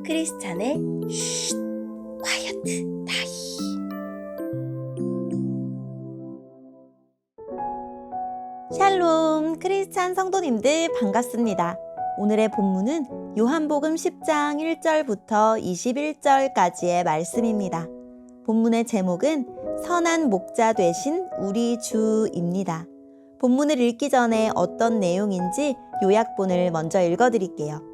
크리스찬의 쉿 콰이어트 타임. 샬롬 크리스찬 성도님들 반갑습니다. 오늘의 본문은 요한복음 10장 1절부터 21절까지의 말씀입니다. 본문의 제목은 선한 목자 되신 우리 주입니다. 본문을 읽기 전에 어떤 내용인지 요약본을 먼저 읽어드릴게요.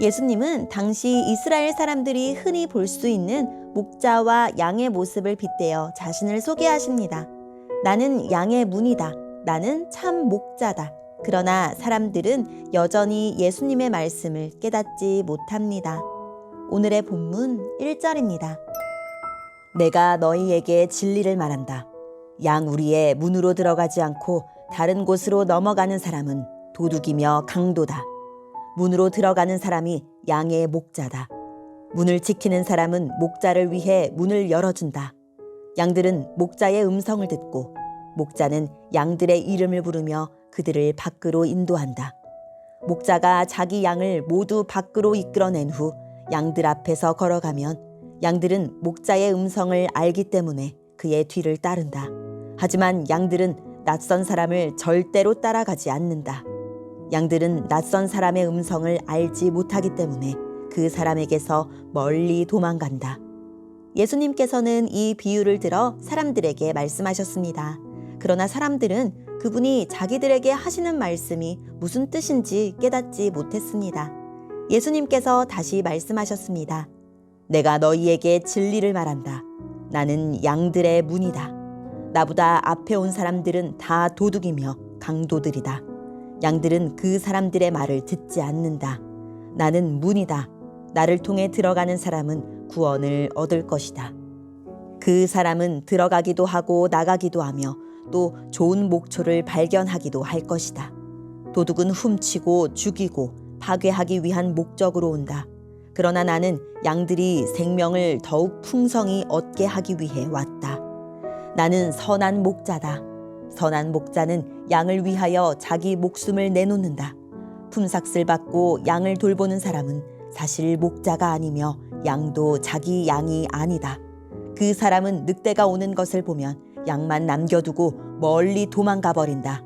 예수님은 당시 이스라엘 사람들이 흔히 볼 수 있는 목자와 양의 모습을 빗대어 자신을 소개하십니다. 나는 양의 문이다. 나는 참 목자다. 그러나 사람들은 여전히 예수님의 말씀을 깨닫지 못합니다. 오늘의 본문 1절입니다. 내가 너희에게 진리를 말한다. 양 우리의 문으로 들어가지 않고 다른 곳으로 넘어가는 사람은 도둑이며 강도다. 문으로 들어가는 사람이 양의 목자다. 문을 지키는 사람은 목자를 위해 문을 열어준다. 양들은 목자의 음성을 듣고 목자는 양들의 이름을 부르며 그들을 밖으로 인도한다. 목자가 자기 양을 모두 밖으로 이끌어낸 후 양들 앞에서 걸어가면 양들은 목자의 음성을 알기 때문에 그의 뒤를 따른다. 하지만 양들은 낯선 사람을 절대로 따라가지 않는다. 양들은 낯선 사람의 음성을 알지 못하기 때문에 그 사람에게서 멀리 도망간다. 예수님께서는 이 비유를 들어 사람들에게 말씀하셨습니다. 그러나 사람들은 그분이 자기들에게 하시는 말씀이 무슨 뜻인지 깨닫지 못했습니다. 예수님께서 다시 말씀하셨습니다. 내가 너희에게 진리를 말한다. 나는 양들의 문이다. 나보다 앞에 온 사람들은 다 도둑이며 강도들이다. 양들은 그 사람들의 말을 듣지 않는다. 나는 문이다. 나를 통해 들어가는 사람은 구원을 얻을 것이다. 그 사람은 들어가기도 하고 나가기도 하며 또 좋은 목초를 발견하기도 할 것이다. 도둑은 훔치고 죽이고 파괴하기 위한 목적으로 온다. 그러나 나는 양들이 생명을 더욱 풍성히 얻게 하기 위해 왔다. 나는 선한 목자다. 선한 목자는 양을 위하여 자기 목숨을 내놓는다. 품삯을 받고 양을 돌보는 사람은 사실 목자가 아니며 양도 자기 양이 아니다. 그 사람은 늑대가 오는 것을 보면 양만 남겨두고 멀리 도망가 버린다.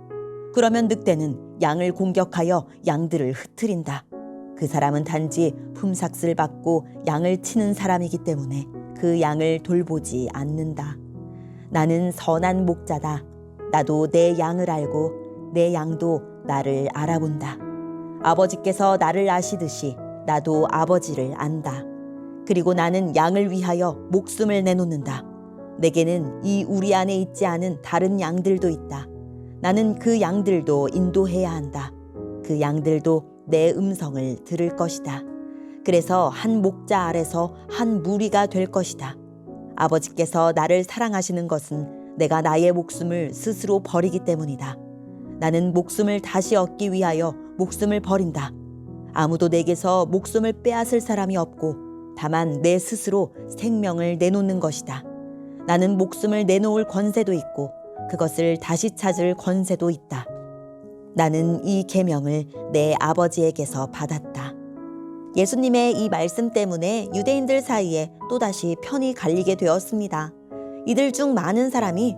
그러면 늑대는 양을 공격하여 양들을 흩트린다. 그 사람은 단지 품삯을 받고 양을 치는 사람이기 때문에 그 양을 돌보지 않는다. 나는 선한 목자다. 나도 내 양을 알고 내 양도 나를 알아본다. 아버지께서 나를 아시듯이 나도 아버지를 안다. 그리고 나는 양을 위하여 목숨을 내놓는다. 내게는 이 우리 안에 있지 않은 다른 양들도 있다. 나는 그 양들도 인도해야 한다. 그 양들도 내 음성을 들을 것이다. 그래서 한 목자 아래서 한 무리가 될 것이다. 아버지께서 나를 사랑하시는 것은 내가 나의 목숨을 스스로 버리기 때문이다. 나는 목숨을 다시 얻기 위하여 목숨을 버린다. 아무도 내게서 목숨을 빼앗을 사람이 없고 다만 내 스스로 생명을 내놓는 것이다. 나는 목숨을 내놓을 권세도 있고 그것을 다시 찾을 권세도 있다. 나는 이 계명을 내 아버지에게서 받았다. 예수님의 이 말씀 때문에 유대인들 사이에 또다시 편이 갈리게 되었습니다. 이들 중 많은 사람이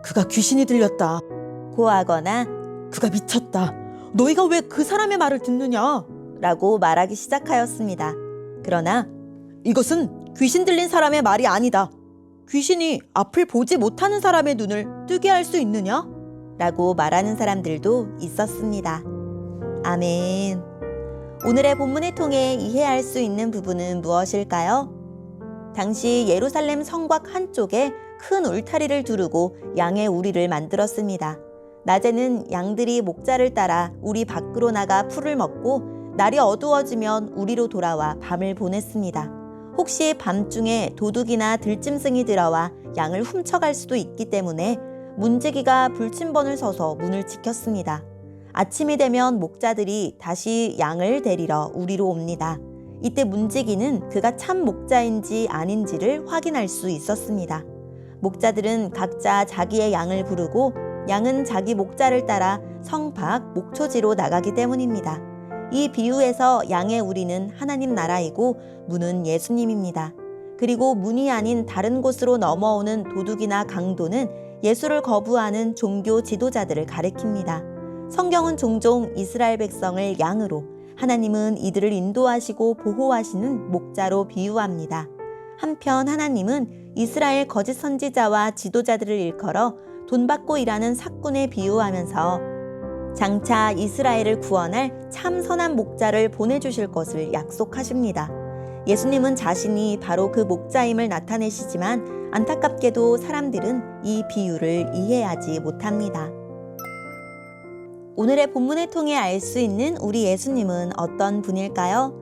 그가 귀신이 들렸다 고하거나 그가 미쳤다. 너희가 왜 그 사람의 말을 듣느냐? 라고 말하기 시작하였습니다. 그러나 이것은 귀신 들린 사람의 말이 아니다. 귀신이 앞을 보지 못하는 사람의 눈을 뜨게 할 수 있느냐? 라고 말하는 사람들도 있었습니다. 아멘. 오늘의 본문을 통해 이해할 수 있는 부분은 무엇일까요? 당시 예루살렘 성곽 한쪽에 큰 울타리를 두르고 양의 우리를 만들었습니다. 낮에는 양들이 목자를 따라 우리 밖으로 나가 풀을 먹고 날이 어두워지면 우리로 돌아와 밤을 보냈습니다. 혹시 밤중에 도둑이나 들짐승이 들어와 양을 훔쳐갈 수도 있기 때문에 문지기가 불침번을 서서 문을 지켰습니다. 아침이 되면 목자들이 다시 양을 데리러 우리로 옵니다. 이때 문지기는 그가 참 목자인지 아닌지를 확인할 수 있었습니다. 목자들은 각자 자기의 양을 부르고 양은 자기 목자를 따라 성 밖 목초지로 나가기 때문입니다. 이 비유에서 양의 우리는 하나님 나라이고 문은 예수님입니다. 그리고 문이 아닌 다른 곳으로 넘어오는 도둑이나 강도는 예수를 거부하는 종교 지도자들을 가리킵니다. 성경은 종종 이스라엘 백성을 양으로, 하나님은 이들을 인도하시고 보호하시는 목자로 비유합니다. 한편 하나님은 이스라엘 거짓 선지자와 지도자들을 일컬어 돈 받고 일하는 삭군에 비유하면서 장차 이스라엘을 구원할 참 선한 목자를 보내주실 것을 약속하십니다. 예수님은 자신이 바로 그 목자임을 나타내시지만 안타깝게도 사람들은 이 비유를 이해하지 못합니다. 오늘의 본문을 통해 알 수 있는 우리 예수님은 어떤 분일까요?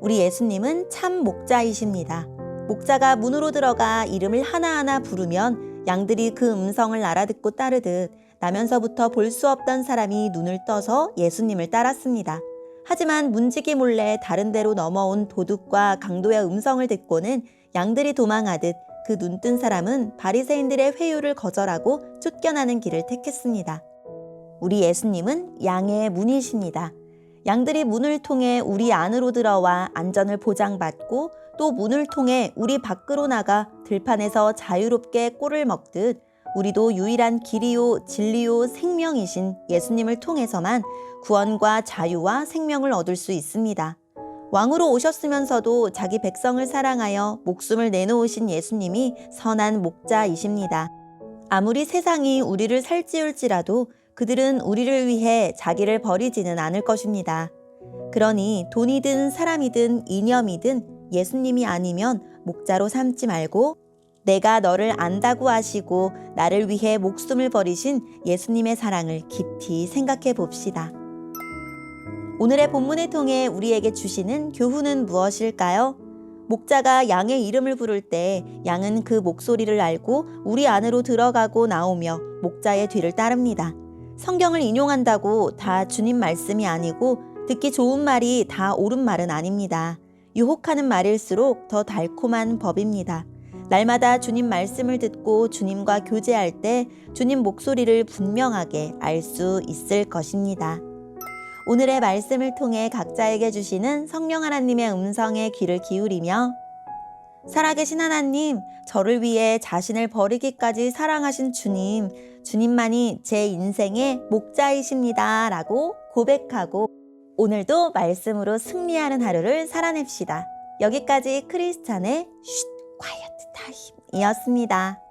우리 예수님은 참 목자이십니다. 목자가 문으로 들어가 이름을 하나하나 부르면 양들이 그 음성을 알아듣고 따르듯 나면서부터 볼 수 없던 사람이 눈을 떠서 예수님을 따랐습니다. 하지만 문지기 몰래 다른 데로 넘어온 도둑과 강도의 음성을 듣고는 양들이 도망하듯 그 눈뜬 사람은 바리새인들의 회유를 거절하고 쫓겨나는 길을 택했습니다. 우리 예수님은 양의 문이십니다. 양들이 문을 통해 우리 안으로 들어와 안전을 보장받고 또 문을 통해 우리 밖으로 나가 들판에서 자유롭게 꼴을 먹듯 우리도 유일한 길이요 진리요 생명이신 예수님을 통해서만 구원과 자유와 생명을 얻을 수 있습니다. 왕으로 오셨으면서도 자기 백성을 사랑하여 목숨을 내놓으신 예수님이 선한 목자이십니다. 아무리 세상이 우리를 살찌울지라도 그들은 우리를 위해 자기를 버리지는 않을 것입니다. 그러니 돈이든 사람이든 이념이든 예수님이 아니면 목자로 삼지 말고 내가 너를 안다고 하시고 나를 위해 목숨을 버리신 예수님의 사랑을 깊이 생각해 봅시다. 오늘의 본문을 통해 우리에게 주시는 교훈은 무엇일까요? 목자가 양의 이름을 부를 때 양은 그 목소리를 알고 우리 안으로 들어가고 나오며 목자의 뒤를 따릅니다. 성경을 인용한다고 다 주님 말씀이 아니고 듣기 좋은 말이 다 옳은 말은 아닙니다. 유혹하는 말일수록 더 달콤한 법입니다. 날마다 주님 말씀을 듣고 주님과 교제할 때 주님 목소리를 분명하게 알 수 있을 것입니다. 오늘의 말씀을 통해 각자에게 주시는 성령 하나님의 음성에 귀를 기울이며 살아계신 하나님, 저를 위해 자신을 버리기까지 사랑하신 주님, 주님만이 제 인생의 목자이십니다 라고 고백하고 오늘도 말씀으로 승리하는 하루를 살아냅시다. 여기까지 크리스찬의 쉿 콰이어트 타임이었습니다.